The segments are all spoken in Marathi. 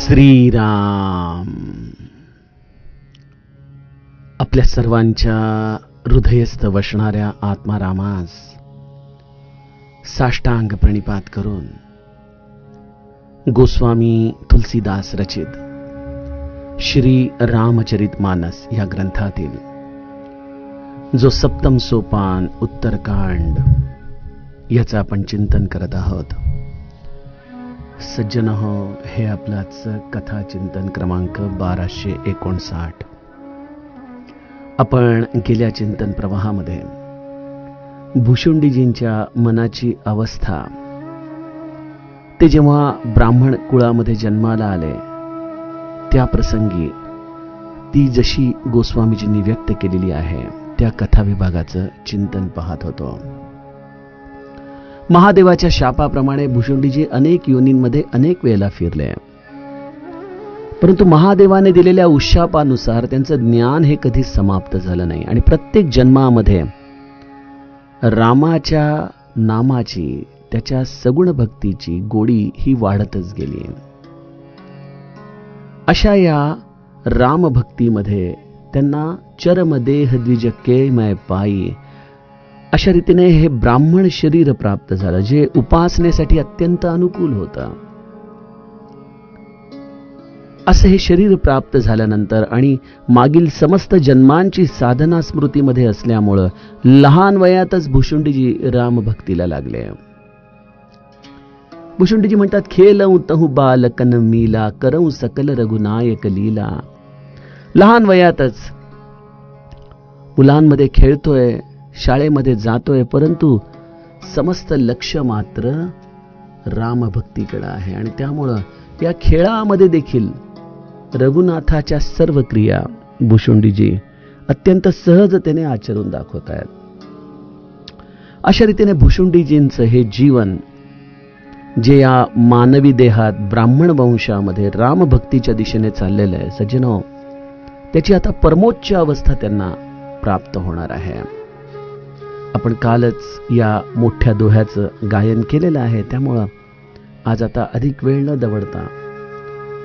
श्रीराम. आपल्या सर्वांच्या हृदयस्थ वसणाऱ्या आत्मारामास साष्टांग प्रणिपात करून गोस्वामी तुलसीदास रचित श्री रामचरित मानस या ग्रंथातील जो सप्तम सोपान उत्तरकांड याचं आपण चिंतन करत आहोत. सज्जन हो, हे आपलाच कथा चिंतन क्रमांक 1259. आपण गेल्या चिंतन प्रवाहामध्ये भुशुंडीजींच्या मनाची अवस्था, ते जेव्हा ब्राह्मण कुळामध्ये जन्माला आले त्या प्रसंगी ती जशी गोस्वामीजींनी व्यक्त केलेली आहे त्या कथा विभागाचं चिंतन पाहत होतो. महादेवाच्या शापाप्रमाणे भुशुंडीजी अनेक योनींमध्ये अनेक वेळेला फिरले, परंतु महादेवाने दिलेल्या उशापानुसार त्यांचं ज्ञान हे कधी समाप्त झालं नाही आणि प्रत्येक जन्मामध्ये रामाच्या नामाची, त्याच्या सगुण भक्तीची गोडी ही वाढतच गेली. अशा या रामभक्तीमध्ये त्यांना चरमदेह द्विज केमय पायी अशा रीतीने हे ब्राह्मण शरीर प्राप्त झालं, जे उपासनेसाठी अत्यंत अनुकूल होतं. असं हे शरीर प्राप्त झाल्यानंतर आणि मागील समस्त जन्मांची साधना स्मृतीमध्ये असल्यामुळं लहान वयातच भुशुंडीजी रामभक्तीला लागले. भुशुंडीजी म्हणतात, खेलऊ तहु बालकन मीला, करऊ सकल रघुनायक लीला. लहान वयातच मुलांमध्ये खेळतोय, शाळेमध्ये जातोय, परंतु समस्त लक्ष मात्र रामभक्तीकडे आहे आणि त्यामुळं या खेळामध्ये देखील रघुनाथाच्या सर्व क्रिया भुशुंडीजी अत्यंत सहजतेने आचरून दाखवत आहेत. अशा रीतीने भुशुंडीजींचं हे जीवन जे या मानवी देहात ब्राह्मण वंशामध्ये रामभक्तीच्या दिशेने चाललेलं आहे, सज्जनो, त्याची आता परमोच्च अवस्था त्यांना प्राप्त होणार आहे. आपण कालच या मोठ्या दोह्याचं गायन केलेलं आहे, त्यामुळं आज आता अधिक वेळ न दवडता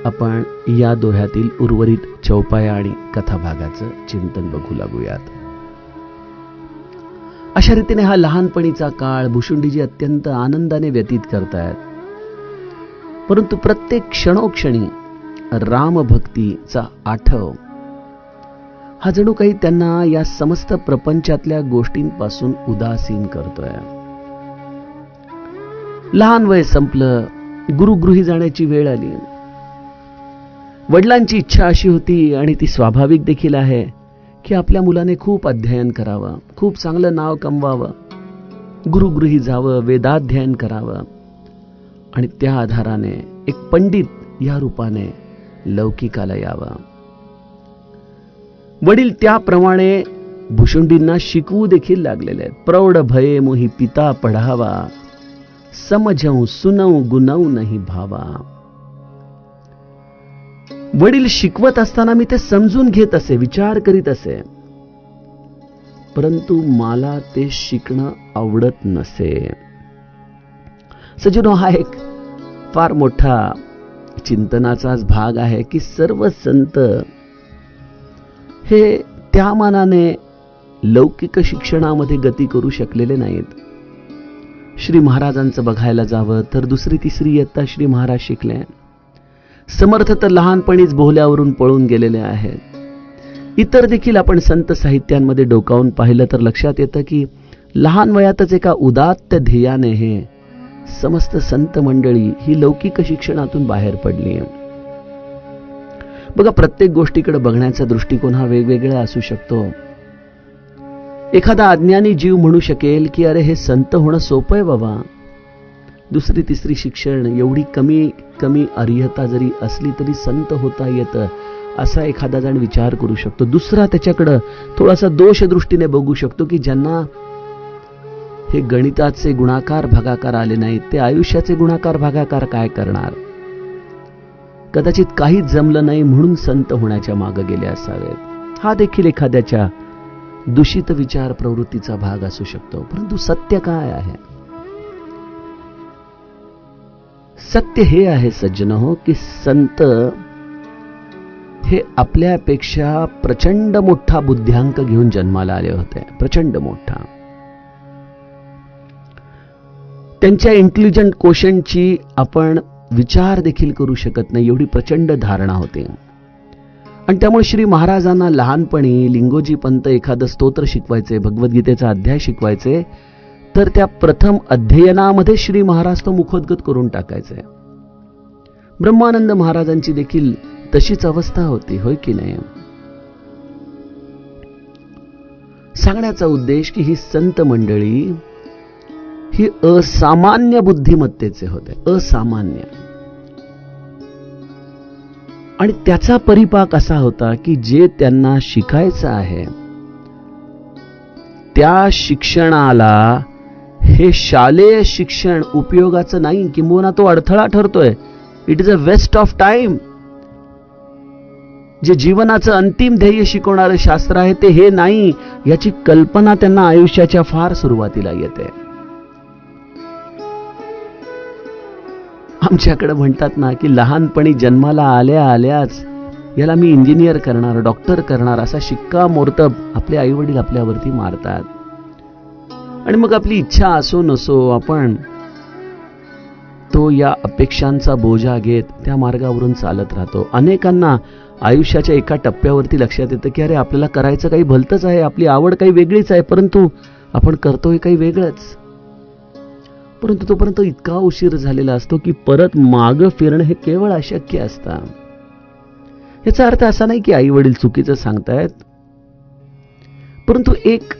आपण या दोह्यातील उर्वरित चौपाया आणि कथाभागाचं चिंतन बघू लागूयात. अशा रीतीने हा लहानपणीचा काळ भुशुंडीजी अत्यंत आनंदाने व्यतीत करतायत, परंतु प्रत्येक क्षणोक्षणी रामभक्तीचा आठव हा जणू काही त्यांना या समस्त प्रपंचातल्या गोष्टींपासून उदासीन करतोय. लहान वय संपलं, गुरुगृही जाण्याची वेळ आली. वडिलांची इच्छा अशी होती आणि ती स्वाभाविक देखील आहे की आपल्या मुलाने खूप अध्ययन करावं, खूप चांगलं नाव कमवावं, गुरुगृही जावं, वेदाध्ययन करावं आणि त्या आधाराने एक पंडित या रूपाने लौकिकाला यावं. वडील त्याप्रमाणे भुशुंडींना शिकवू देखील लागलेले आहेत. प्रौढ भये मोही पिता पढावा, समजऊ सुनऊ गुणऊ नाही भावा. वडील शिकवत असताना मी ते समजून घेत असे, विचार करीत असे, परंतु मला ते शिकणं आवडत नसे. सज्जनो, हा एक फार मोठा चिंतनाचाच भाग आहे की सर्व संत हे त्या मानाने लौकिक शिक्षणामध्ये गती करू शकलेले नाहीत. श्री महाराजांचं बघायला जावं तर 2री-3री इयत्ता श्री महाराज शिकले. समर्थ तर लहानपणीच बोहल्यावरून पळून गेलेले आहेत. इतर देखील आपण संत साहित्यांमध्ये डोकावून पाहिलं तर लक्षात येतं की लहान वयातच एका उदात्त ध्येयाने हे समस्त संत मंडळी ही लौकिक शिक्षणातून बाहेर पडली. बघा, प्रत्येक गोष्टीकडे बघण्याचा दृष्टिकोन हा वेगवेगळा असू शकतो. एखादा अज्ञानी जीव म्हणू शकेल की अरे, हे संत होणं सोपं आहे बाबा, 2री-3री शिक्षण, एवढी कमी अर्हता जरी असली तरी संत होता येतं, असा एखादा जण विचार करू शकतो. दुसरा त्याच्याकडं थोडासा दोष दृष्टीने बघू शकतो की ज्यांना हे गणिताचे गुणाकार भागाकार आले नाहीत, ते आयुष्याचे गुणाकार भागाकार काय करणार, कदाचित काहीच जमलं नाही म्हणून संत होण्याच्या मागे गेले असावेत. हा देखील एखाद्याच्या दूषित विचार प्रवृत्तीचा भाग असू शकतो. परंतु सत्य काय आहे? सत्य हे आहे सज्जनो की संत हे आपल्यापेक्षा प्रचंड मोठा बुद्ध्यांक घेऊन जन्माला आले होते, प्रचंड मोठा. त्यांच्या इंटेलिजंट कोशंटची आपण विचार देखील करू शकत नाही, एवढी प्रचंड धारणा होती. आणि त्यामुळे श्री महाराजांना लहानपणी लिंगोजी पंत एखादं स्तोत्र शिकवायचे, भगवद्गीतेचा अध्याय शिकवायचे, तर त्या प्रथम अध्ययनामध्ये श्री महाराज तो मुखोद्गत करून टाकायचे. ब्रह्मानंद महाराजांची देखील तशीच अवस्था होती, होय की नाही? सांगण्याचा उद्देश की ही संत मंडळी ही असामान्य बुद्धिमत्तेचे होते, असामान्य. आणि त्याचा परिपाक असा होता की जे त्यांना शिकायचं आहे त्या शिक्षणाला हे शालेय शिक्षण उपयोगाचं नाही, किंबहुना तो अडथळा ठरतोय. It is a waste of time. जे जीवनाचं अंतिम ध्येय शिकवणारं शास्त्र आहे ते हे नाही, याची कल्पना त्यांना आयुष्याच्या फार सुरुवातीला येते. आमच्याकडे म्हणतात ना की लहानपणी जन्माला आल्या आल्याच याला मी इंजिनियर करणार, डॉक्टर करणार असा शिक्कामोर्तब आपले आई वडील आपल्यावरती मारतात. आणि मग आपली इच्छा असो नसो आपण तो या अपेक्षांचा बोजा घेत त्या मार्गावरून चालत राहतो. अनेकांना आयुष्याच्या एका टप्प्यावरती लक्षात येतं की अरे आपल्याला करायचं काही भलतंच आहे, आपली आवड काही वेगळीच आहे, परंतु आपण करतोय काही वेगळंच. परंतु तोपर्यंत इतका उशीर झालेला असतो की परत मागं फिरणं हे केवळ अशक्य असतं. याचा अर्थ असा नाही की आई वडील चुकीचं सांगतायत, परंतु एक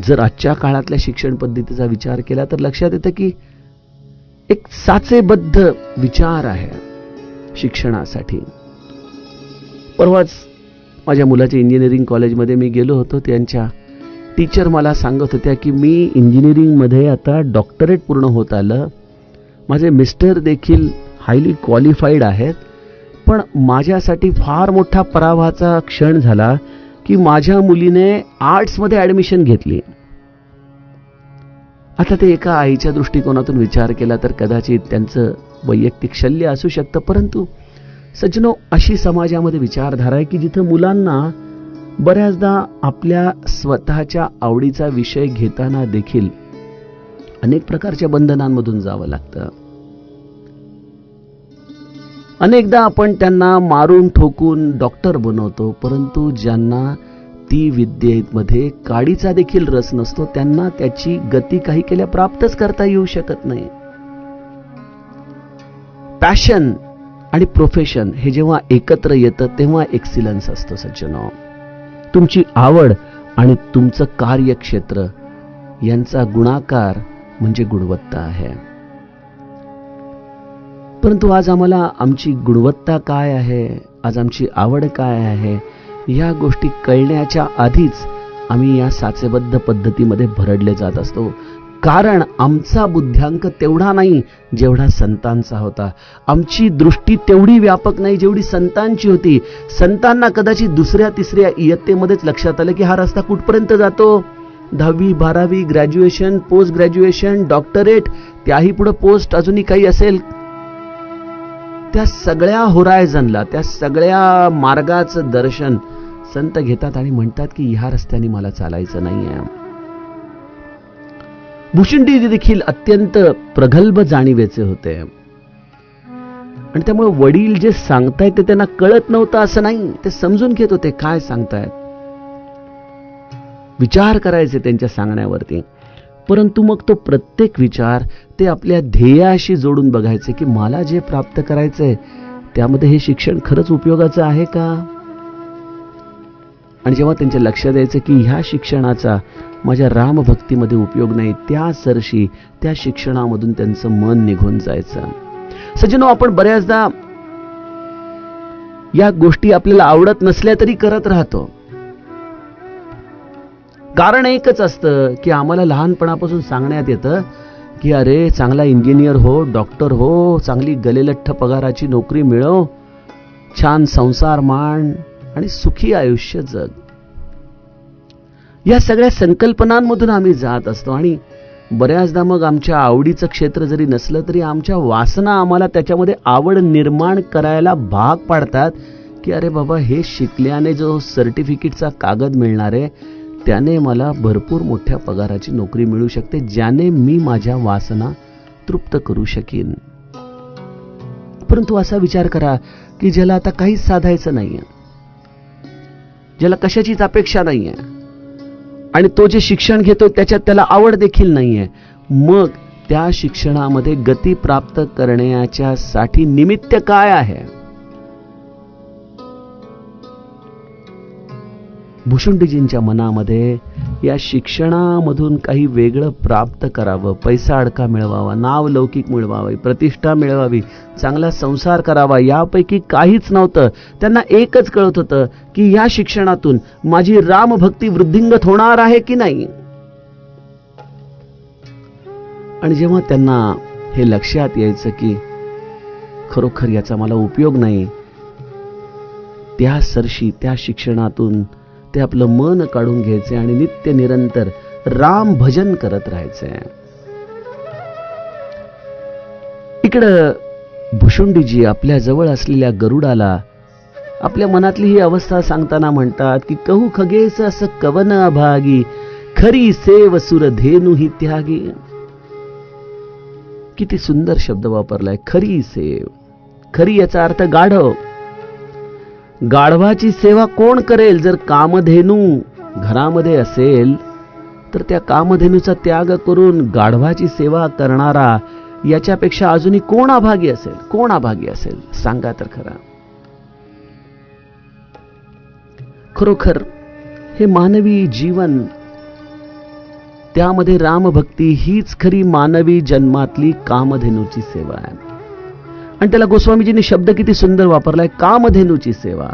जर आजच्या काळातल्या शिक्षण पद्धतीचा विचार केला तर लक्षात येतं की एक साचेबद्ध विचार आहे शिक्षणासाठी. परवाच माझ्या मुलाच्या इंजिनिअरिंग कॉलेजमध्ये मी गेलो होतो. त्यांच्या टीचर मला सांगत होत्या की मी इंजिनिअरिंगमध्ये आता डॉक्टरेट पूर्ण होत आलं, माझे मिस्टर देखील हायली क्वालिफाईड आहेत, पण माझ्यासाठी फार मोठा पराभवाचा क्षण झाला की माझ्या मुलीने आर्ट्समध्ये ॲडमिशन घेतली. आता ते एका आईच्या दृष्टिकोनातून विचार केला तर कदाचित त्यांचं वैयक्तिक शल्य असू शकतं, परंतु सज्जनो अशी समाजामध्ये विचारधारा आहे की जिथं मुलांना बऱ्याचदा आपल्या स्वतःच्या आवडीचा विषय घेताना देखील अनेक प्रकारच्या बंधनांमधून जावं लागतं. अनेकदा आपण त्यांना मारून ठोकून डॉक्टर बनवतो, परंतु ज्यांना ती विद्येमध्ये काडीचा देखील रस नसतो त्यांना त्याची गती काही केल्या प्राप्तच करता येऊ शकत नाही. पॅशन आणि प्रोफेशन हे जेव्हा एकत्र येतं तेव्हा एक्सिलन्स असतो सज्जनो. तुमची आवड आणि तुमचं कार्यक्षेत्र यांचा गुणाकार म्हणजे गुणवत्ता आहे. परंतु आज आम्हाला आमची गुणवत्ता काय आहे, आज आमची आवड काय आहे, या गोष्टी कळण्याच्या आधीच आम्ही या साचेबद्ध पद्धतीमध्ये भरडले जात असतो. कारण आमचा बुद्ध्यांक तेवढा नाही जेवढा संतांचा होता. आमची दृष्टी तेवढी व्यापक नाही जेवढी संतांची होती. संतांना कदाचित दुसऱ्या तिसऱ्या इयत्तेमध्येच लक्षात आलं की हा रस्ता कुठपर्यंत जातो. 10वी 12वी ग्रॅज्युएशन, पोस्ट ग्रॅज्युएशन, डॉक्टरेट, त्याही पुढे पोस्ट अजूनही काही असेल, त्या सगळ्या होरायझनला, त्या सगळ्या मार्गाचं दर्शन संत घेतात आणि म्हणतात की ह्या रस्त्याने मला चालायचं नाहीये. भुशिंडी देखील अत्यंत प्रगल्भ जाणीवेचे होते आणि त्यामुळे वडील जे सांगतायत ते त्यांना कळत नव्हतं असं नाही, ते समजून घेत होते काय सांगतायत, विचार करायचे त्यांच्या सांगण्यावरती. परंतु मग तो प्रत्येक विचार ते आपल्या ध्येयाशी जोडून बघायचे की मला जे प्राप्त करायचंय त्यामध्ये हे शिक्षण खरंच उपयोगाचं आहे का. आणि जेव्हा त्यांच्या लक्षात यायचं की ह्या शिक्षणाचा माझ्या रामभक्तीमध्ये उपयोग नाही, त्या सरशी त्या शिक्षणामधून त्यांचं मन निघून जायचं. सज्जनो, आपण बऱ्याचदा या गोष्टी आपल्याला आवडत नसल्या तरी करत राहतो. कारण एकच असतं की आम्हाला लहानपणापासून सांगण्यात येतं की अरे चांगला इंजिनियर हो, डॉक्टर हो, चांगली गलेलठ्ठ पगाराची नोकरी मिळव, छान संसार मान आणि सुखी आयुष्य जग. या सगळ्या संकल्पनांमधून आम्ही जात असतो आणि बऱ्याचदा मग आमच्या आवडीचं क्षेत्र जरी नसलं तरी आमच्या वासना आम्हाला त्याच्यामध्ये आवड निर्माण करायला भाग पाडतात की अरे बाबा, हे शिकल्याने जो सर्टिफिकेटचा कागद मिळणार आहे त्याने मला भरपूर मोठ्या पगाराची नोकरी मिळू शकते, ज्याने मी माझ्या वासना तृप्त करू शकीन. परंतु असा विचार करा की ज्याला आता काहीच साधायचं नाहीये, ज्याला कशाचीच अपेक्षा नाहीये आणि तो जे शिक्षण घेतो त्याच्यात त्याला आवड देखील नाहीये, मग त्या शिक्षणामध्ये गती प्राप्त करण्याच्या साठी निमित्त काय आहे? भुशुंडीजींच्या मनामध्ये या शिक्षणामधून काही वेगळं प्राप्त करावं, पैसा अडका मिळवावा, नाव लौकिक मिळवावी, प्रतिष्ठा मिळवावी, चांगला संसार करावा, यापैकी काहीच नव्हतं. त्यांना एकच कळत होतं की या शिक्षणातून माझी रामभक्ती वृद्धिंगत होणार आहे की नाही. आणि जेव्हा त्यांना हे लक्षात यायचं की खरोखर याचा मला उपयोग नाही, त्या सरशी त्या शिक्षणातून ते आपलं मन काढून घ्यायचे आणि नित्य निरंतर राम भजन करत राहायचे. इकडं भुशुंडीजी आपल्या जवळ असलेल्या गरुडाला आपल्या मनातली ही अवस्था सांगताना म्हणतात की कहू खगेस असं कवन अभागी, खरी सेव सुर धेनु ही त्यागी. किती सुंदर शब्द वापरलाय, खरी सेव. खरी याचा अर्थ गाढव. गाढवाची सेवा कोण करेल? जर कामधेनू घरामध्ये असेल तर त्या कामधेनूचा त्याग करून गाढवाची सेवा करणारा याच्यापेक्षा अजूनही कोण अभागी असेल? कोण अभागी असेल सांगा तर खरा. खरोखर हे मानवी जीवन, त्यामध्ये रामभक्ती हीच खरी मानवी जन्मातली कामधेनूची सेवा आहे. आणि त्याला गोस्वामीजींनी शब्द किती सुंदर वापरलाय, कामधेनूची सेवा.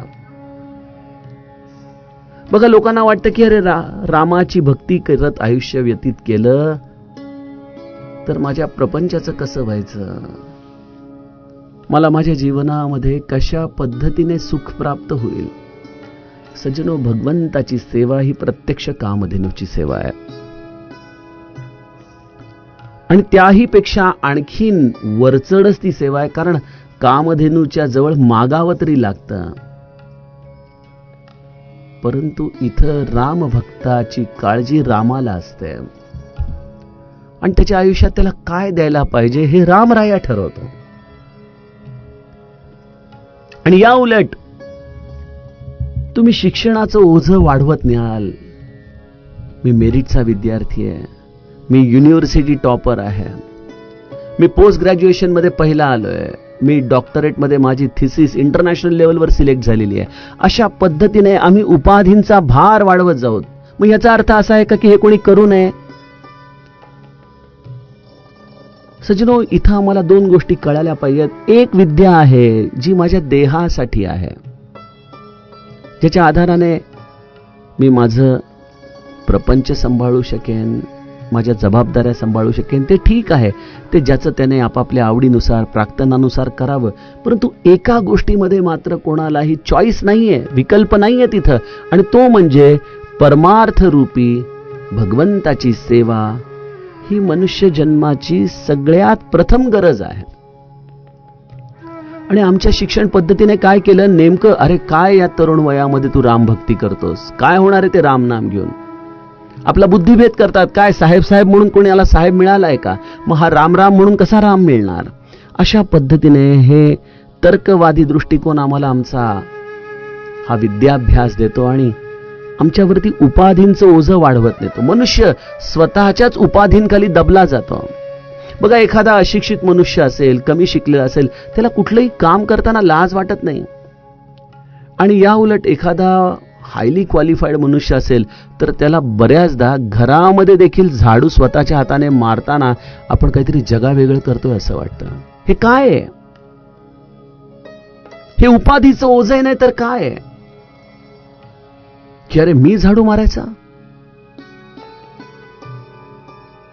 बघा, लोकांना वाटतं की अरे रामाची भक्ती करत आयुष्य व्यतीत केलं तर माझ्या प्रपंचाचं कसं व्हायचं, मला माझ्या जीवनामध्ये कशा पद्धतीने सुख प्राप्त होईल. सज्जनो, भगवंताची सेवा ही प्रत्यक्ष कामधेनूची सेवा आहे. आणि त्याही पेक्षा आणखीन वरचढच ती सेवा आहे, कारण कामधेनूच्या जवळ मागावं तरी लागतं. परंतु इथं रामभक्ताची काळजी रामाला असते आणि त्याच्या आयुष्यात त्याला काय द्यायला पाहिजे हे रामराया ठरवतो. आणि या उलट तुम्ही शिक्षणाचं ओझं वाढवत न्याल. मी मेरिटचा विद्यार्थी आहे, मी युनिव्हर्सिटी टॉपर आहे, मी पोस्ट ग्रॅज्युएशन मध्ये पहिला आलोय, मी डॉक्टरेट मध्ये माझी थिसिस इंटरनॅशनल लेवलवर सिलेक्ट झालेली आहे. अशा पद्धतीने आम्ही उपाधींचा भार वाढवत जाऊ. मग याचा अर्थ असा आहे का की हे कोणी करू नये? सज्जनो, इथं आम्हाला दोन गोष्टी कळायला पाहिजेत. एक विद्या आहे जी माझ्या देहासाठी आहे, ज्याच्या आधाराने मी माझं प्रपंच सांभाळू शकेन, माझ्या जबाबदाऱ्या सांभाळू शकेन. ते ठीक आहे, ते ज्याचं त्याने आपापल्या आवडीनुसार प्रार्थनानुसार करावं. परंतु एका गोष्टीमध्ये मात्र कोणालाही चॉईस नाहीये, विकल्प नाहीये तिथं, आणि तो म्हणजे परमार्थ रूपी भगवंताची सेवा ही मनुष्य जन्माची सगळ्यात प्रथम गरज आहे. आणि आमच्या शिक्षण पद्धतीने काय केलं नेमकं, अरे काय या तरुण वयामध्ये तू रामभक्ती करतोस, काय होणार आहे ते रामनाम घेऊन? आपला बुद्धिभेद करतात. काय साहेब म्हणून कोणी याला साहेब मिळालाय का? मग हा राम म्हणून कसा राम मिळणार? अशा पद्धतीने हे तर्कवादी दृष्टिकोन आम्हाला आमचा हा विद्याभ्यास देतो आणि आमच्यावरती उपाधींचं ओझं वाढवत नेतो. मनुष्य स्वतःच्याच उपाधींखाली दबला जातो. बघा, एखादा अशिक्षित मनुष्य असेल, कमी शिकलेला असेल, त्याला कुठलंही काम करताना लाज वाटत नाही. आणि या उलट एखादा हायली क्वालिफाईड मनुष्य असेल तर त्याला बऱ्याचदा घरामध्ये देखील झाडू स्वतःच्या हाताने मारताना आपण काहीतरी जगावेगळं करतोय असं वाटतं. हे काय आहे? हे उपाधीचं ओझं नाही तर काय आहे की अरे मी झाडू मारायचा?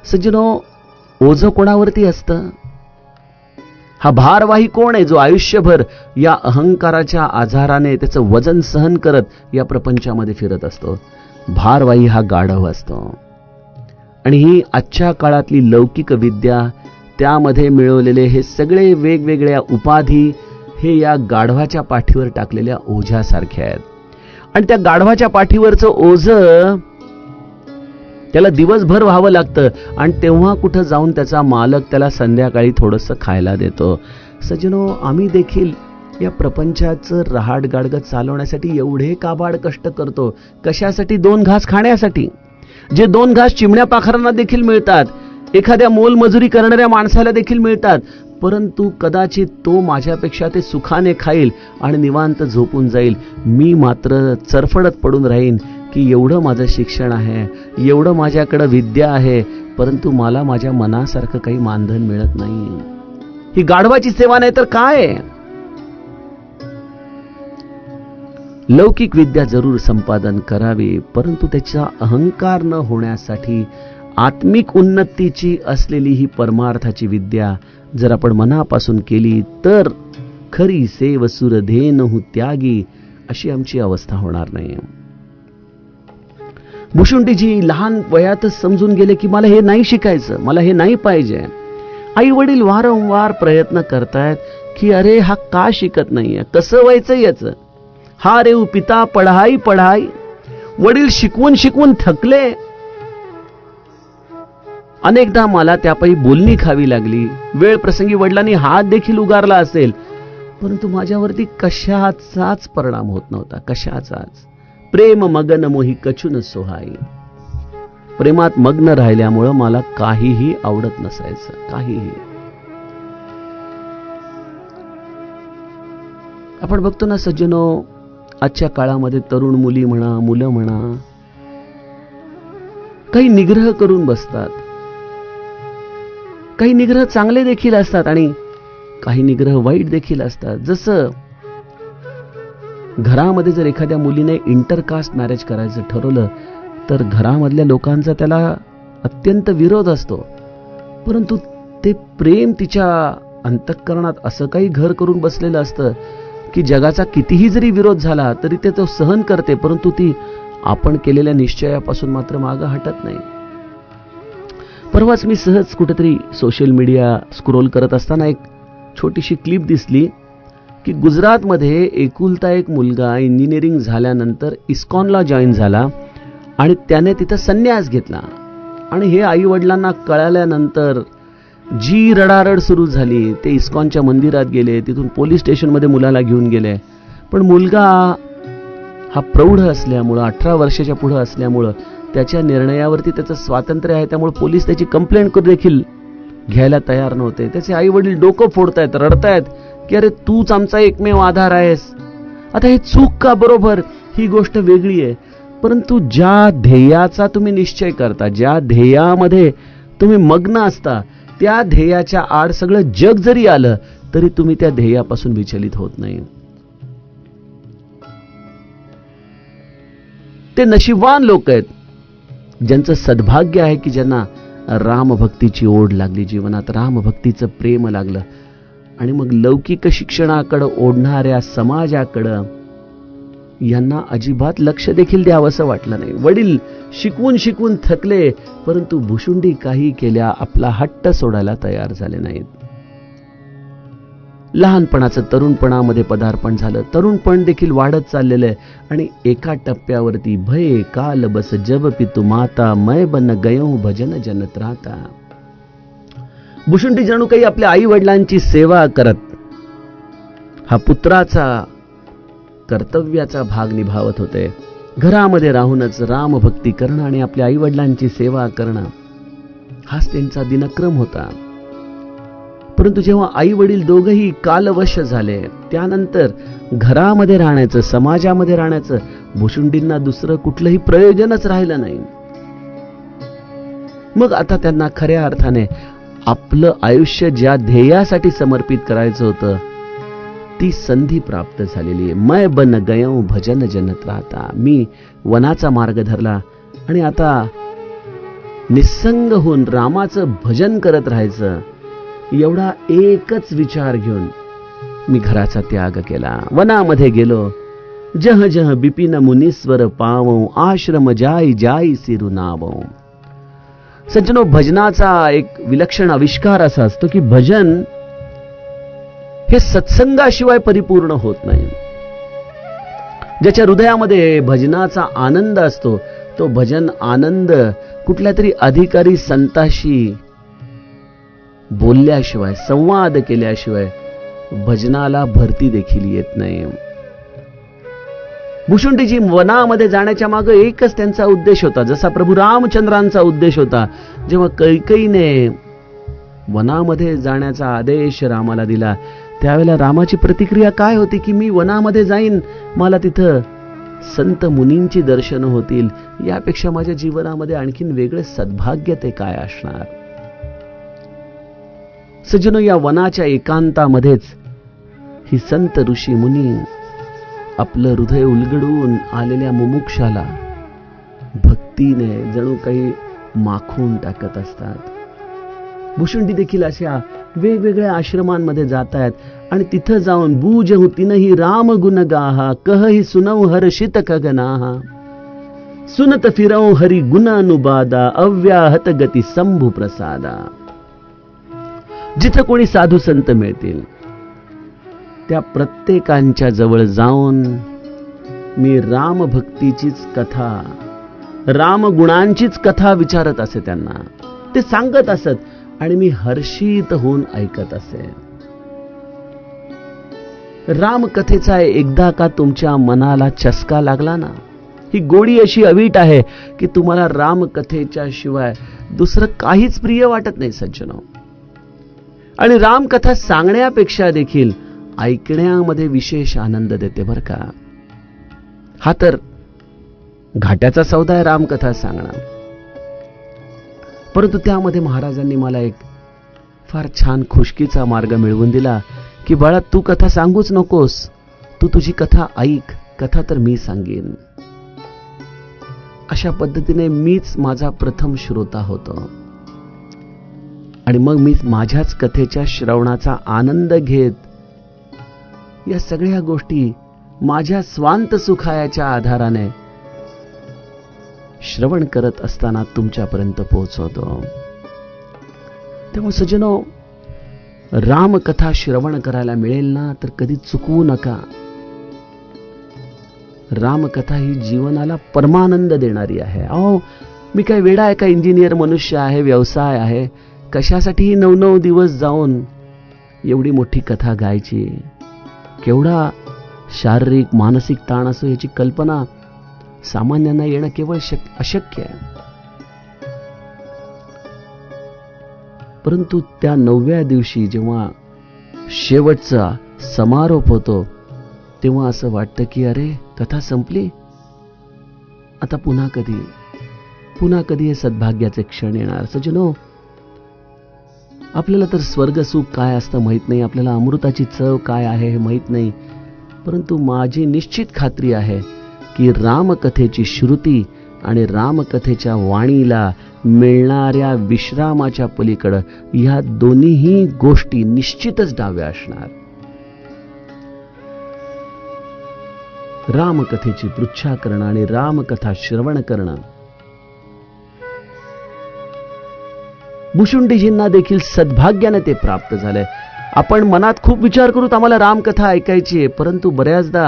सज्जनो, ओझं कोणावरती असतं? हा भारवाही कोण आहे जो आयुष्यभर या अहंकाराच्या आजाराने त्याचं वजन सहन करत या प्रपंचामध्ये फिरत असतो? भारवाही हा गाढव असतो. आणि ही आजच्या काळातली लौकिक विद्या, त्यामध्ये मिळवलेले हे सगळे वेगवेगळ्या उपाधी, हे या गाढवाच्या पाठीवर टाकलेल्या ओझ्यासारखे आहेत. आणि त्या गाढवाच्या पाठीवरचं ओझं त्याला दिवसभर व्हावं लागतं आणि तेव्हा कुठं जाऊन त्याचा मालक त्याला संध्याकाळी थोडंसं खायला देतो. सज्जनो, आम्ही देखील या प्रपंचाचं रहाटगाडगं चालवण्यासाठी एवढे काबाड कष्ट करतो. कशासाठी? 2 घास खाण्यासाठी. जे 2 घास चिमण्या पाखरांना देखील मिळतात, एखाद्या मोलमजुरी करणाऱ्या माणसाला देखील मिळतात, परंतु कदाचित तो माझ्यापेक्षा ते सुखाने खाईल आणि निवांत झोपून जाईल. मी मात्र चरफडत पडून राहीन की एवढं माझं शिक्षण आहे, एवढं माझ्याकडं विद्या आहे, परंतु मला माझ्या मनासारखं काही मानधन मिळत नाही. ही गाढवाची सेवा नाही तर काय? लौकिक विद्या जरूर संपादन करावी, परंतु त्याचा अहंकार न होण्यासाठी आत्मिक उन्नतीची असलेली ही परमार्थाची विद्या जर आपण मनापासून केली तर खरी सेव सुरधेनहु त्यागी अशी आमची अवस्था होणार नाही. भुशुंडीजी लहान वयातच समजून गेले की मला हे नाही शिकायचं, मला हे नाही पाहिजे. आई वडील वारंवार प्रयत्न करतायत की अरे हा का शिकत नाहीये, कसं व्हायचं याचं. हा रे पिता पढाई पढाई. वडील शिकवून शिकवून थकले. अनेकदा मला त्यापायी बोलणी खावी लागली. वेळ प्रसंगी वडिलांनी हात देखील उगारला असेल, परंतु माझ्यावरती कशाचाच परिणाम होत नव्हता, कशाचाच. प्रेम मगन मोही कछुन सोहाई. प्रेमात मग्न राहिल्यामुळं मला काहीही आवडत नसायचं, काहीही. आपण बघतो ना सज्जनो, आजच्या काळामध्ये तरुण मुली म्हणा, मुलं म्हणा, काही निग्रह करून बसतात. काही निग्रह चांगले देखील असतात आणि काही निग्रह वाईट देखील असतात. जसं घरामध्ये जर एखाद्या मुलीने इंटरकास्ट मॅरेज करायचं ठरवलं तर घरामधल्या लोकांचा त्याला अत्यंत विरोध असतो, परंतु ते प्रेम तिच्या अंतःकरणात असं काही घर करून बसलेलं असतं की जगाचा कितीही जरी विरोध झाला तरी ते तो सहन करते, परंतु ती आपण केलेल्या निश्चयापासून मात्र मागं हटत नाही. परवाच मी सहज कुठेतरी सोशल मीडिया स्क्रोल करत असताना एक छोटीशी क्लिप दिसली की गुजरातमध्ये एकुलता एक मुलगा इंजिनिअरिंग झाल्यानंतर इस्कॉनला जॉईन झाला आणि त्याने तिथं संन्यास घेतला. आणि हे आई वडिलांना कळाल्यानंतर जी रडारड सुरू झाली. ते इस्कॉनच्या मंदिरात गेले, तिथून पोलीस स्टेशनमध्ये मुलाला घेऊन गेले. पण मुलगा हा प्रौढ असल्यामुळं, 18 वर्षाच्या पुढे असल्यामुळं त्याच्या निर्णयावरती त्याचं स्वातंत्र्य आहे, त्यामुळे पोलीस त्याची कंप्लेंट देखील घ्यायला तयार नव्हते. त्याचे आई वडील डोकं फोडतायत, रडतायत की अरे तूच आमचा एकमेव आधार आहेस. आता हे चूक का बरोबर ही गोष्ट वेगळी आहे, परंतु ज्या ध्येयाचा तुम्ही निश्चय करता, ज्या ध्येयामध्ये तुम्ही मग्न असता, त्या ध्येयाच्या आड सगळं जग जरी आलं तरी तुम्ही त्या ध्येयापासून विचलित होत नाही. ते नशीबवान लोक आहेत ज्यांचं सद्भाग्य आहे की ज्यांना रामभक्तीची ओढ लागली, जीवनात रामभक्तीचं प्रेम लागलं. आणि मग लौकिक शिक्षणाकडे ओढणाऱ्या समाजाकडं यांना अजिबात लक्ष देखील द्यावंसं वाटलं नाही. वडील शिकवून शिकवून थकले, परंतु भुशुंडी काही केल्या आपला हट्ट सोडायला तयार झाले नाहीत. लहानपणाचं तरुणपणामध्ये पदार्पण झालं. तरुणपण देखील वाढत चाललेलं आहे आणि एका टप्प्यावरती भय काल बस जब पितु माता मै बन गयो भजन जनत राहता. भुशुंडी जणू काही आपल्या आई वडिलांची सेवा करत हा पुत्राचा कर्तव्याचा भाग निभावत होते. घरामध्ये राहूनच रामभक्ती करणं आणि आपल्या आई वडिलांची सेवा करणं हाच त्यांचा दिनक्रम होता. परंतु जेव्हा आई वडील दोघंही कालवश झाले, त्यानंतर घरामध्ये राहण्याचं, समाजामध्ये राहण्याचं भुशुंडींना दुसरं कुठलंही प्रयोजनच राहिलं नाही. मग आता त्यांना खऱ्या अर्थाने आपलं आयुष्य ज्या ध्येयासाठी समर्पित करायचं होतं ती संधी प्राप्त झालेली आहे. मै बन गयो भजन जनत राहता. मी वनाचा मार्ग धरला आणि आता निसंग होऊन रामाचं भजन करत राहायचं, एवढा एकच विचार घेऊन मी घराचा त्याग केला. वनामध्ये गेलो. जह जह बिपिन मुनीश्वर पावो, आश्रम जाई जाई सिरु नावो. सज्जनो, भजनाचा एक विलक्षण आविष्कार असा असतो की भजन हे सत्संगाशिवाय परिपूर्ण होत नाही. ज्याच्या हृदयामध्ये भजनाचा आनंद असतो तो भजन आनंद कुठल्या तरी अधिकारी संताशी बोलल्याशिवाय, संवाद केल्याशिवाय भजनाला भरती देखील येत नाही. भुशुंडीजी वनामध्ये जाण्याच्या मागे एकच त्यांचा उद्देश होता, जसा प्रभू रामचंद्रांचा उद्देश होता. जेव्हा कैकेयीने वनामध्ये जाण्याचा आदेश रामाला दिला त्यावेळेला रामाची प्रतिक्रिया काय होती की मी वनामध्ये जाईन, मला तिथं संत मुनींची दर्शनं होतील, यापेक्षा माझ्या जीवनामध्ये आणखीन वेगळे सद्भाग्य ते काय असणार. सज्जनो, या वनाच्या एकांतामध्येच ही संत ऋषी मुनी आपलं हृदय उलगडून आलेल्या मुमुक्षाला भक्तीने जणू काही माखून टाकत असतात. भुशुंडी देखील अशा वेगवेगळ्या आश्रमांमध्ये जात आहेत आणि तिथं जाऊन बूज हुतीनही राम गुण गाहा, कहही सुनऊ हर्षित खगनाहा, सुनत फिरऊ हरि गुण अनुबादा, अव्याहत गती संभू प्रसादा. जिथं कोणी साधू संत मिळतील त्या प्रत्येकांच्या जवळ जाऊन मी राम भक्तीचीच कथा, राम गुणांचीच कथा विचारत असे. त्यांना ते सांगत असत आणि मी हर्षित होऊन ऐकत असे. राम कथेचा एकदा का तुमच्या मनाला चस्का लागला ना, ही गोडी अशी अवीट आहे की तुम्हाला राम कथेच्या शिवाय दुसरं काहीच प्रिय वाटत नाही सज्जनो. आणि रामकथा सांगण्यापेक्षा देखील ऐकण्यामध्ये विशेष आनंद देते बरं का. हा तर घाट्याचा सौदा आहे रामकथा सांगणं. परंतु त्यामध्ये महाराजांनी मला एक फार छान खुशकीचा मार्ग मिळवून दिला की बाळा, तू कथा सांगूच नकोस, तू तुझी कथा ऐक, कथा तर मी सांगेन. अशा पद्धतीने मीच माझा प्रथम श्रोता होतो आणि मग मी माझ्याच कथेच्या श्रवणाचा आनंद घेत या सगळ्या गोष्टी माझ्या स्वांत सुखायाच्या आधाराने श्रवण करत असताना तुमच्यापर्यंत पोहोचवतो. तेव्हा सज्जनो, रामकथा श्रवण करायला मिळेल ना तर कधी चुकवू नका. रामकथा ही जीवनाला परमानंद देणारी आहे. अहो, मी काय वेडा आहे का? इंजिनियर मनुष्य आहे, व्यवसाय आहे, कशासाठी 9-9 दिवस जाऊन एवढी मोठी कथा गायची? केवढा शारीरिक मानसिक ताण असो याची कल्पना सामान्यांना येणं केवळ अशक्य आहे. परंतु त्या 9व्या दिवशी जेव्हा शेवटचा समारोप होतो तेव्हा असं वाटतं की अरे, कथा संपली, आता पुन्हा कधी हे सद्भाग्याचे क्षण येणार. सज्जनो, आपल्याला तर स्वर्ग सुख काय असतं माहित नाही, आपल्याला अमृताची चव काय आहे हे माहित नाही, परंतु माझी निश्चित खात्री आहे की रामकथेची श्रुती आणि रामकथेच्या वाणीला मिळणाऱ्या विश्रामाच्या पलीकडे ह्या दोन्हीही गोष्टी निश्चितच डाव्या असणार. रामकथेची पृच्छा करणं आणि रामकथा श्रवण करणं भुशुंडीजींना देखील सद्भाग्याने ते प्राप्त झालंय. आपण मनात खूप विचार करूत आम्हाला रामकथा ऐकायची आहे, परंतु बऱ्याचदा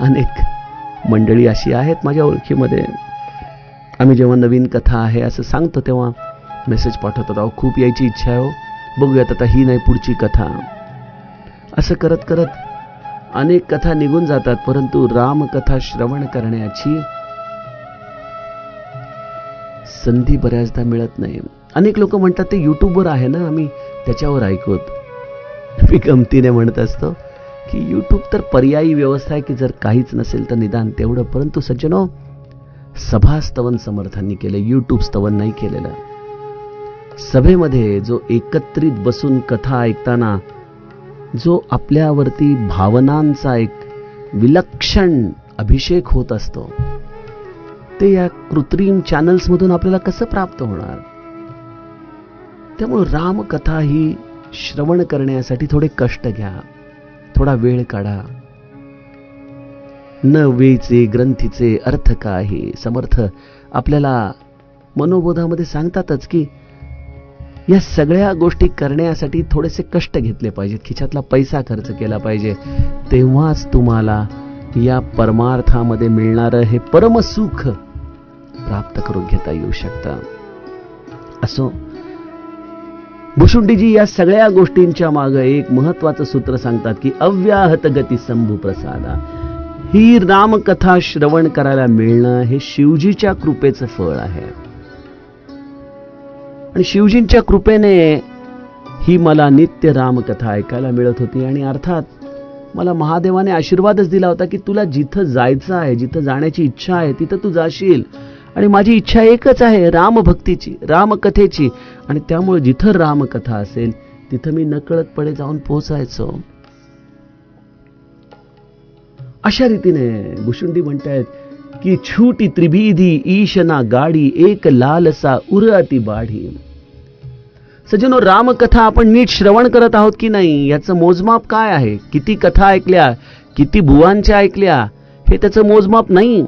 अनेक मंडळी अशी आहेत माझ्या ओळखीमध्ये, आम्ही जेव्हा नवीन कथा आहे असं सांगतो तेव्हा मेसेज पाठवतात, अहो खूप यायची इच्छा आहे, बघूयात आता ही नाही पुढची कथा. असं करत करत अनेक कथा निघून जातात, परंतु रामकथा श्रवण करण्याची संधी बऱ्याचदा मिळत नाही. अनेक लोक म्हणतात ते युट्यूबवर आहे ना, आम्ही त्याच्यावर ऐकूत. मी गमतीने म्हणत असतो की युट्यूब तर पर्यायी व्यवस्था आहे की जर काहीच नसेल तर निदान तेवढं. परंतु सज्जनो, सभास्तवन समर्थांनी केलं, युट्यूब स्तवन नाही केलेलं. सभेमध्ये जो एकत्रित बसून कथा ऐकताना जो आपल्यावरती भावनांचा एक विलक्षण अभिषेक होत असतो ते या कृत्रिम चॅनल्स मधून आपल्याला कसं प्राप्त होणार? त्यामुळे रामकथा ही श्रवण करण्यासाठी थोडे कष्ट घ्या, थोडा वेळ काढा. न वेचे ग्रंथीचे अर्थ काही, समर्थ आपल्याला मनोबोधामध्ये सांगतातच की या सगळ्या गोष्टी करण्यासाठी थोडेसे कष्ट घेतले पाहिजेत, खिशातला पैसा खर्च केला पाहिजे, तेव्हाच तुम्हाला या परमार्थामध्ये मिळणारं हे परमसुख प्राप्त करून घेता येऊ शकतं. असो, भुशुंडीजी या सगळ्या गोष्टींच्या मागे एक महत्वाचं सूत्र सांगतात की अव्याहत गती शंभू प्रसादा. ही रामकथा श्रवण करायला मिळणं हे शिवजीच्या कृपेचं फळ आहे. आणि शिवजींच्या कृपेने ही मला नित्य रामकथा ऐकायला मिळत होती. आणि अर्थात मला महादेवाने आशीर्वादच दिला होता की तुला जिथं जायचं आहे, जिथं जाण्याची इच्छा आहे, तिथं तू जाशील. आणि माझी इच्छा एकच आहे, रामभक्तीची, रामकथेची. आणि त्यामुळे जिथं रामकथा असेल तिथं मी नकळतपणे जाऊन पोहोचायचो. अशा रीतीने भुशुंडी म्हणतायत की छूटी त्रिभिधी ईशना गाडी एक लालसा उर अति बाढी. सज्जनो, रामकथा आपण नीट श्रवण करत आहोत की नाही याचं मोजमाप काय आहे? किती कथा ऐकल्या, किती बुवांच्या ऐकल्या, हे त्याचं मोजमाप नाही.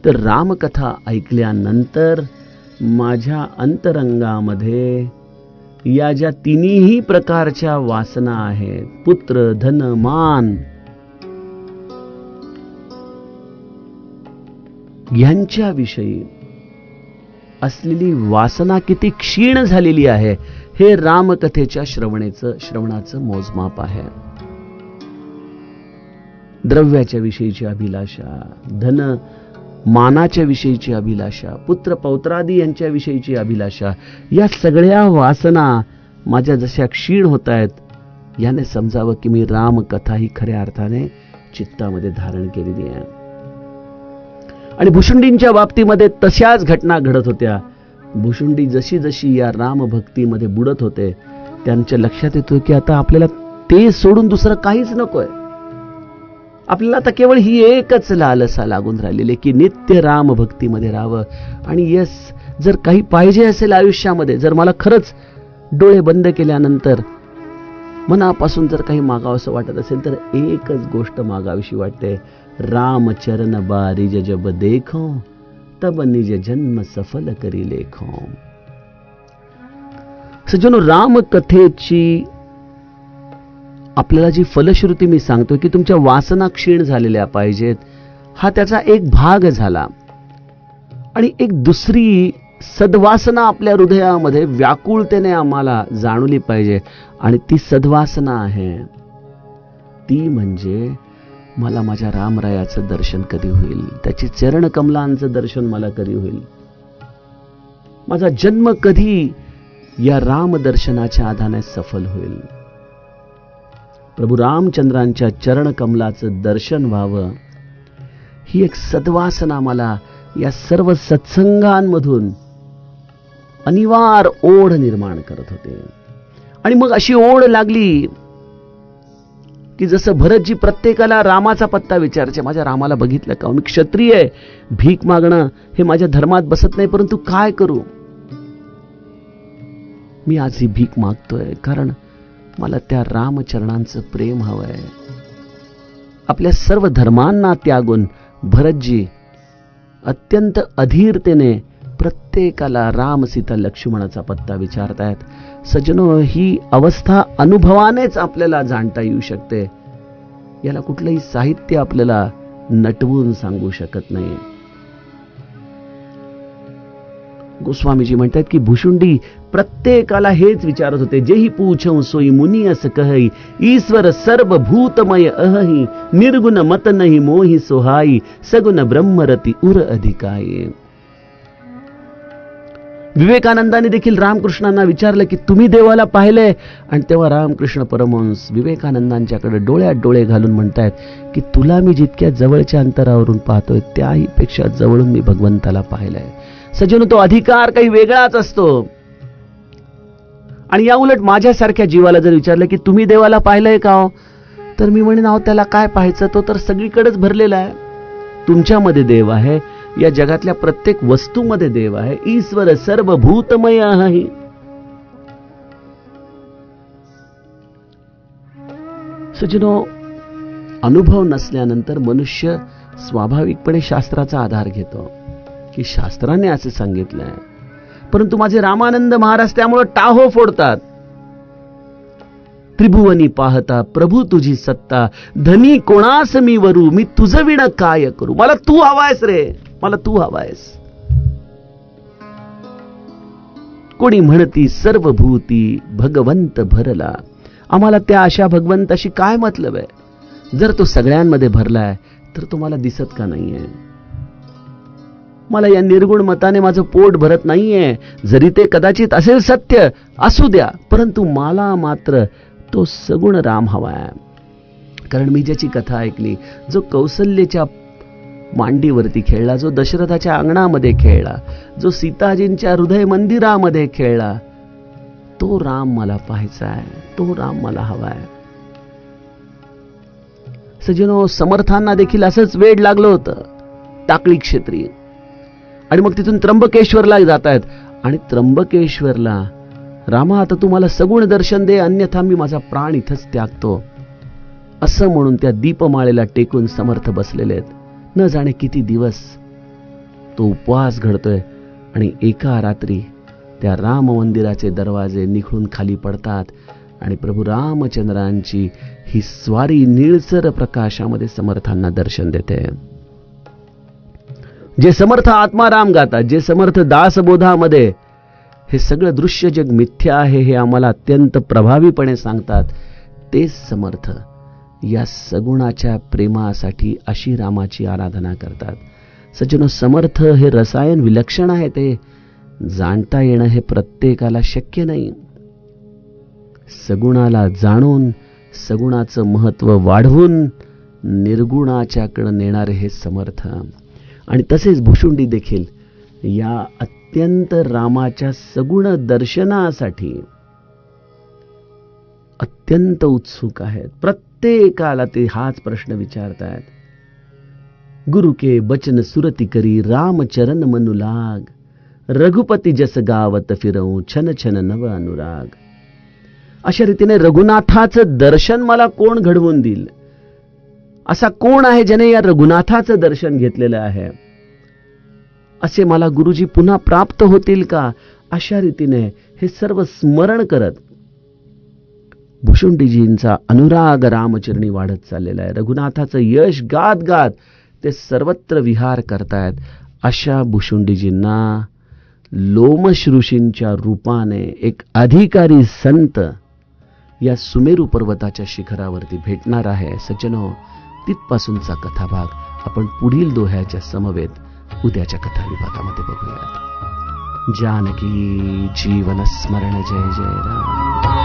तर रामकथा ऐकल्यानंतर माझ्या अंतरंगामध्ये या ज्या तिन्ही प्रकारच्या वासना आहेत, पुत्र, धन, मान, यांच्याविषयी असलेली वासना किती क्षीण झालेली आहे, हे रामकथेच्या श्रवणाचं मोजमाप आहे. द्रव्याच्या विषयीची अभिलाषा, धन मानाच्या विषयीची अभिलाषा, पुत्र पौत्रादी यांच्या विषयीची अभिलाषा, या सगळ्या वासना माझ्या जशा क्षीण होत आहेत, याने समजावं की मी रामकथा ही खऱ्या अर्थाने चित्तामध्ये धारण केलेली आहे. आणि भुशुंडींच्या बाबतीमध्ये तशाच घटना घडत होत्या. भुशुंडी जशी जशी या रामभक्तीमध्ये बुडत होते, त्यांच्या लक्षात येतो की आता आपल्याला ते सोडून दुसरं काहीच नकोय. आपल्याला आता केवळ ही एकच लालसा लागून राहिलेली की नित्य रामभक्तीमध्ये राहावं. आणि यस, जर काही पाहिजे असेल आयुष्यामध्ये, जर मला खरंच डोळे बंद केल्यानंतर मनापासून जर काही मागावंसं वाटत असेल तर एकच गोष्ट मागावीशी वाटते, रामचरण बारिज जब देखो तब निज जन्म सफल करी लेखो. सज्जनो, रामकथेची आपल्याला जी फलश्रुती मी सांगतोय की तुमच्या वासना क्षीण झालेल्या पाहिजेत, हा त्याचा एक भाग झाला. आणि एक दुसरी सद्वासना आपल्या हृदयामध्ये व्याकुळतेने आम्हाला जाणवली पाहिजे. आणि ती सद्वासना आहे ती म्हणजे मला माझ्या रामरायाचं दर्शन कधी होईल, त्याची चरण कमलांचं दर्शन मला कधी होईल, माझा जन्म कधी या रामदर्शनाच्या आधाने सफल होईल, प्रभू रामचंद्रांच्या चरण कमलाचं दर्शन व्हावं, ही एक सद्वासना मला या सर्व सत्संगांमधून अनिवार्य ओढ निर्माण करत होते. आणि मग अशी ओढ लागली की जसं भरतजी प्रत्येकाला रामाचा पत्ता विचारायचे, माझ्या रामाला बघितलं का, मी क्षत्रिय आहे, भीक मागणं हे माझ्या धर्मात बसत नाही, परंतु काय करू, मी आज ही भीक मागतोय कारण मला त्या रामचरणांचं प्रेम हवंय. आपल्या सर्व धर्मांना त्यागून भरतजी अत्यंत अधीरतेने प्रत्येकाला राम, सीता, लक्ष्मणाचा पत्ता विचारतायत. सज्जनो, ही अवस्था अनुभवानेच आपल्याला जाणता येऊ शकते. याला कुठलंही साहित्य आपल्याला नटवून सांगू शकत नाही. गोस्वामीजी म्हणतात की भुशुंडी प्रत्येकाला हेच विचारत होते, जेही पूछऊं सोई मुनी अस कहई, ईश्वर सर्वभूतमय अहही, निर्गुण मत नहीं मोहि सोहाई, सगुण ब्रह्मरती उर अधिकाई. विवेकानंदाने देखील रामकृष्णांना विचारलं की तुम्ही देवाला पाहिलंय? आणि तेव्हा रामकृष्ण परमहंस विवेकानंदांच्याकडे डोळ्यात डोळे घालून म्हणतायत की तुला मी जितक्या जवळच्या अंतरावरून पाहतोय त्याही पेक्षा जवळून मी भगवंताला पाहिलंय. सज्जनो, तो अधिकार काही वेगळाच असतो. आणि या उलट माझ्यासारख्या जीवाला जर विचारलं की तुम्ही देवाला पाहिलंय का हो, तर मी म्हणेन अहो त्याला काय पाहायचं, तो तर सगळीकडेच भरलेला आहे. तुमच्यामध्ये देव आहे, या जगातल्या प्रत्येक वस्तूमध्ये देव आहे. ईश्वर सर्वभूतमय आहे. सज्जनो, अनुभव नसल्यानंतर मनुष्य स्वाभाविकपणे शास्त्राचा आधार घेतो. की शास्त्राने असे सांगितलंय. परंतु माझे रामानंद महाराज त्यामुळे टाहो फोडतात. त्रिभुवनी पाहता प्रभू तुझी सत्ता, धनी कोणास मी वरू, मी तुझं विण काय करू. मला तू हवायस रे, मला तू हवायस. कोणी म्हणती सर्व भूती भगवंत भरला. आम्हाला त्या अशा भगवंताशी काय मतलब आहे. जर तो सगळ्यांमध्ये भरलाय तर तो मला दिसत का नाहीये. मला या निर्गुण मताने माझं पोट भरत नाहीये. जरी ते कदाचित असेल सत्य असू द्या, परंतु मला मात्र तो सगुण राम हवाय. कारण मी ज्याची कथा ऐकली, जो कौसल्याच्या मांडीवरती खेळला, जो दशरथाच्या अंगणामध्ये खेळला, जो सीताजींच्या हृदय मंदिरामध्ये खेळला, तो राम मला पाहायचा आहे, तो राम मला हवाय. सज्जनो, समर्थांना देखील असंच वेड लागलं होतं टाकळी क्षेत्री. आणि मग तिथून त्र्यंबकेश्वरला जात आहेत. आणि त्र्यंबकेश्वरला, रामा आता तू मला सगुण दर्शन दे, अन्यथा मी माझा प्राण इथंच त्यागतो, असं म्हणून त्या दीपमाळेला टेकून समर्थ बसलेले आहेत. न जाणे किती दिवस तो उपवास घडतोय. आणि एका रात्री त्या राम मंदिराचे दरवाजे निखळून खाली पडतात आणि प्रभू रामचंद्रांची ही स्वारी निळसर प्रकाशामध्ये समर्थांना दर्शन देते. जे समर्थ आत्माराम गातात, जे समर्थ दासबोधामध्ये हे सगळं दृश्य जग मिथ्या आहे हे आम्हाला अत्यंत प्रभावीपणे सांगतात, तेच समर्थ या सगुणाच्या प्रेमासाठी अशी रामाची आराधना करतात. सज्जनो, समर्थ हे रसायन विलक्षण आहे. ते जाणता येणं हे प्रत्येकाला शक्य नाही. सगुणाला जाणून, सगुणाचं महत्व वाढवून निर्गुणाच्याकडे नेणारे हे समर्थ. आणि तसेच भुशुंडी देखील या अत्यंत रामाच्या सगुण दर्शनासाठी अत्यंत उत्सुक आहेत. प्रत्येकाला ते हाच प्रश्न विचारतात. गुरु के बचन सुरती करी, राम चरण मनु लाग, रघुपती जस गावत फिरऊ, छन छन नव अनुराग. अशा रीतीने रघुनाथाचं दर्शन मला कोण घडवून देईल. असा कोण आहे ज्याने या रघुनाथाचं दर्शन घेतलेलं आहे. असे मला गुरुजी पुन्हा प्राप्त होतील का. अशा रीतीने हे सर्व स्मरण करत भुशुंडीजींचा अनुराग रामचरणी वाढत चाललेला आहे. रघुनाथाचं यश गात गात ते सर्वत्र विहार करतायत. अशा भुशुंडीजींना लोमश ऋषींच्या रूपाने एक अधिकारी संत या सुमेरू पर्वताच्या शिखरावरती भेटणार आहे. सज्जनो, तिथपासूनचा कथाभाग आपण पुढील दोह्याच्या समवेत उद्याच्या कथा विभागामध्ये बघूयात. जानकी जीवन स्मरण. जय जय राम.